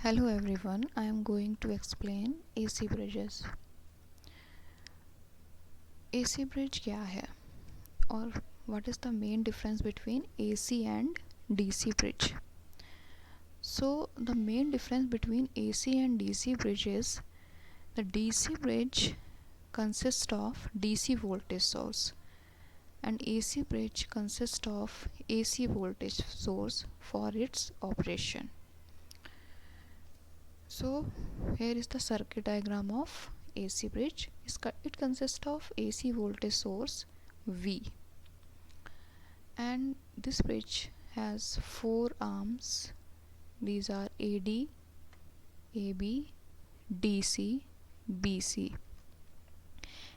Hello everyone, I am going to explain AC bridges. AC bridge क्या है और what is the main difference between AC and DC bridge? So the main difference between AC and DC bridge is the DC bridge consists of DC voltage source and AC bridge consists of AC voltage source for its operation. So here is the circuit diagram of AC bridge. It consists of AC voltage source V, and this bridge has four arms. These are AD, AB, DC, BC.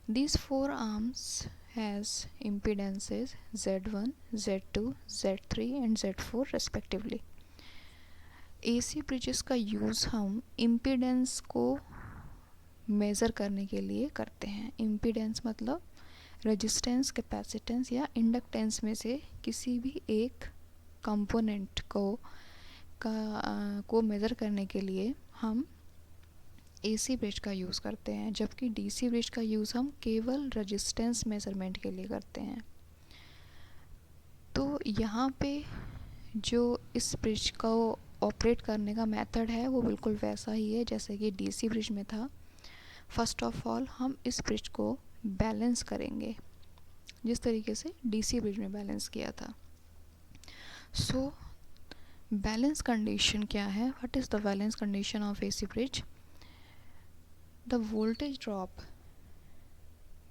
These four arms has impedances Z1, Z2, Z3 and Z4 respectively. AC bridges का use हम impedance को measure करने के लिए करते हैं. Impedance मतलब resistance, capacitance या इंडक्टेंस में से किसी भी एक कंपोनेंट को मेज़र करने के लिए हम एसी ब्रिज का यूज़ करते हैं, जबकि डीसी ब्रिज का यूज़ हम केवल रेजिस्टेंस मेज़रमेंट के लिए करते हैं. तो यहाँ पे जो इस ब्रिज को ऑपरेट करने का मेथड है वो बिल्कुल वैसा ही है जैसे कि डीसी ब्रिज में था. फर्स्ट ऑफ ऑल हम इस ब्रिज को बैलेंस करेंगे जिस तरीके से डीसी ब्रिज में बैलेंस किया था. सो बैलेंस कंडीशन क्या है? What is the balance condition of AC bridge? The voltage drop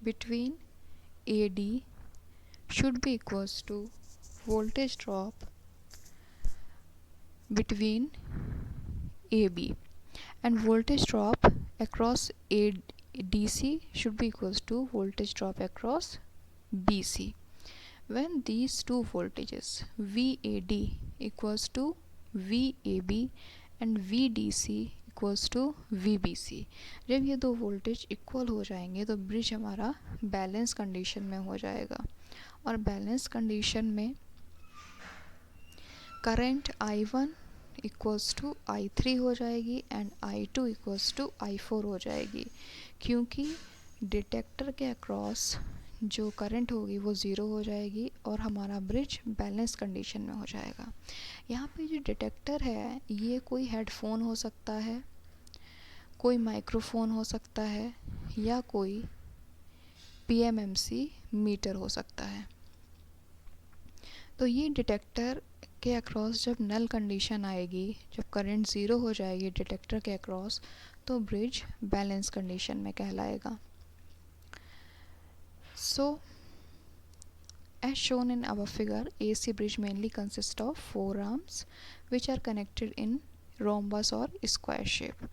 between AD should be equals to voltage drop between AB, and voltage drop across DC should be equals to voltage drop across BC. When these two voltages VAD equals to VAB and VDC equals to VBC, जब ये दो voltage equal हो जाएंगे तो bridge हमारा balance condition में हो जाएगा. और बैलेंस कंडीशन में current I1 equals to I3 हो जाएगी and I2 equals to I4 हो जाएगी, क्योंकि डिटेक्टर के अक्रॉस जो करंट होगी वो ज़ीरो हो जाएगी और हमारा ब्रिज बैलेंस कंडीशन में हो जाएगा. यहाँ पे जो डिटेक्टर है ये कोई हेडफोन हो सकता है, कोई माइक्रोफोन हो सकता है या कोई PMMC मीटर हो सकता है. तो ये डिटेक्टर के अक्रॉस जब नल कंडीशन आएगी, जब करंट ज़ीरो हो जाएगी डिटेक्टर के अक्रॉस, तो ब्रिज बैलेंस कंडीशन में कहलाएगा. सो as shown in our figure, AC bridge mainly consists of four arms which are connected in rhombus or square shape.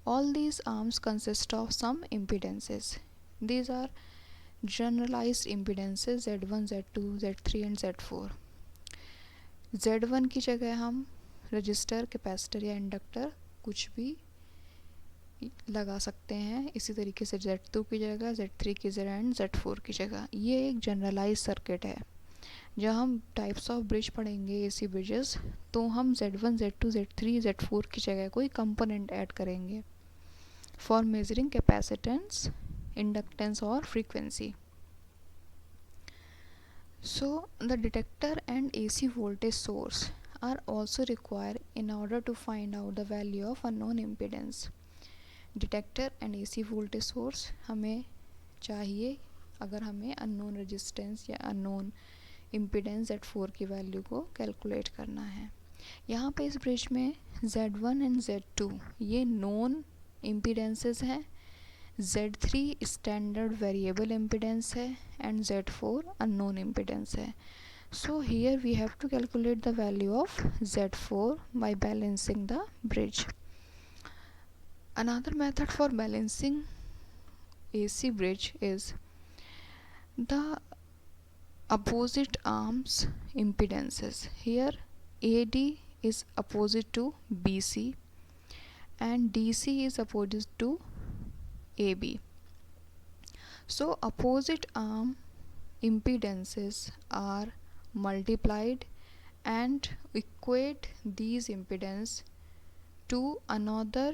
All these arms consist of some impedances. These are generalized impedances Z1, Z2, Z3 and Z4. Z1 की जगह हम register, capacitor या inductor कुछ भी लगा सकते हैं. इसी तरीके से Z2 की जगह, Z3 की जगह एंड Z4 की जगह. ये एक जनरलाइज सर्किट है. जब हम टाइप्स ऑफ ब्रिज पढ़ेंगे एसी ब्रिजेस, तो हम Z1, Z2, Z3, Z4 की जगह कोई कंपोनेंट ऐड करेंगे फॉर मेजरिंग कैपेसिटेंस, इंडक्टेंस और frequency. So the detector and AC voltage source are also required in order to find out the value of unknown impedance. Detector and AC voltage source हमें चाहिए अगर हमें unknown resistance या unknown impedance Z4 की value को calculate करना है. यहाँ पे इस ब्रिज में Z1 एंड Z2 ये नोन इम्पीडेंसेस हैं, Z3 स्टैंडर्ड वेरिएबल इम्पीडेंस है एंड Z4 अननोन इम्पीडेंस है. So here we have to calculate the value of Z4 by balancing the bridge. Another method for balancing AC bridge is the opposite arms impedances. Here AD is opposite to BC and DC is opposite to AB. So opposite arm impedances are multiplied and equate these impedance to another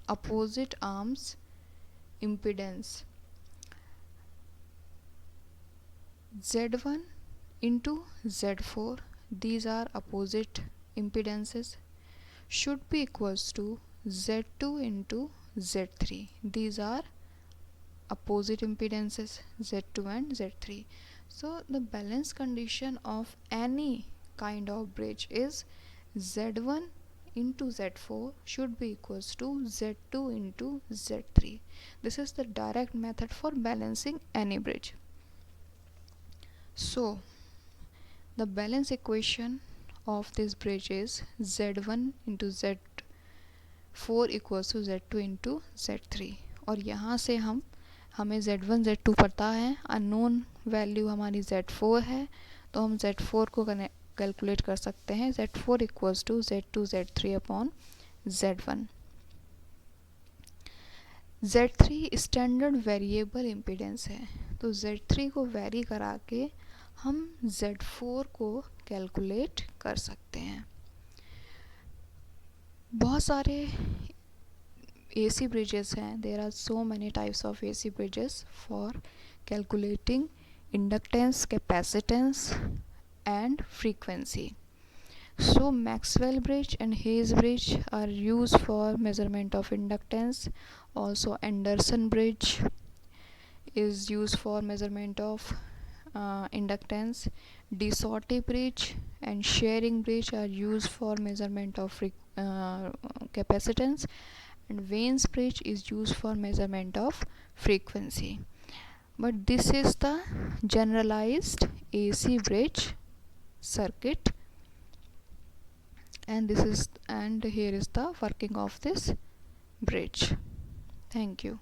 opposite arms impedance Z1 into Z4, these are opposite impedances, should be equals to Z2 into Z3, these are opposite impedances Z2 and Z3. So the balance condition of any kind of bridge is Z1 into Z4 should be equals to Z2 into Z3. This is the direct method for balancing any bridge. So the balance equation of this bridge is Z1 into Z4 equals to Z2 into Z3, और यहाँ से हमें Z1 Z2 पता है, unknown value हमारी Z4 है, तो हम Z4 को कैलकुलेट कर सकते हैं. Z4 equals to Z2 Z3 upon Z1. Z3 standard variable impedance है, तो Z3 को वेरी करा के हम Z4 को कैलकुलेट कर सकते हैं. बहुत सारे AC bridges हैं. There are so many types of AC bridges for calculating inductance, capacitance and frequency. So Maxwell bridge and Hayes bridge are used for measurement of inductance. Also Anderson bridge is used for measurement of inductance. De bridge and Shearing bridge are used for measurement of capacitance, and Vane's bridge is used for measurement of frequency. But this is the generalized AC bridge circuit, and here is the working of this bridge. Thank you.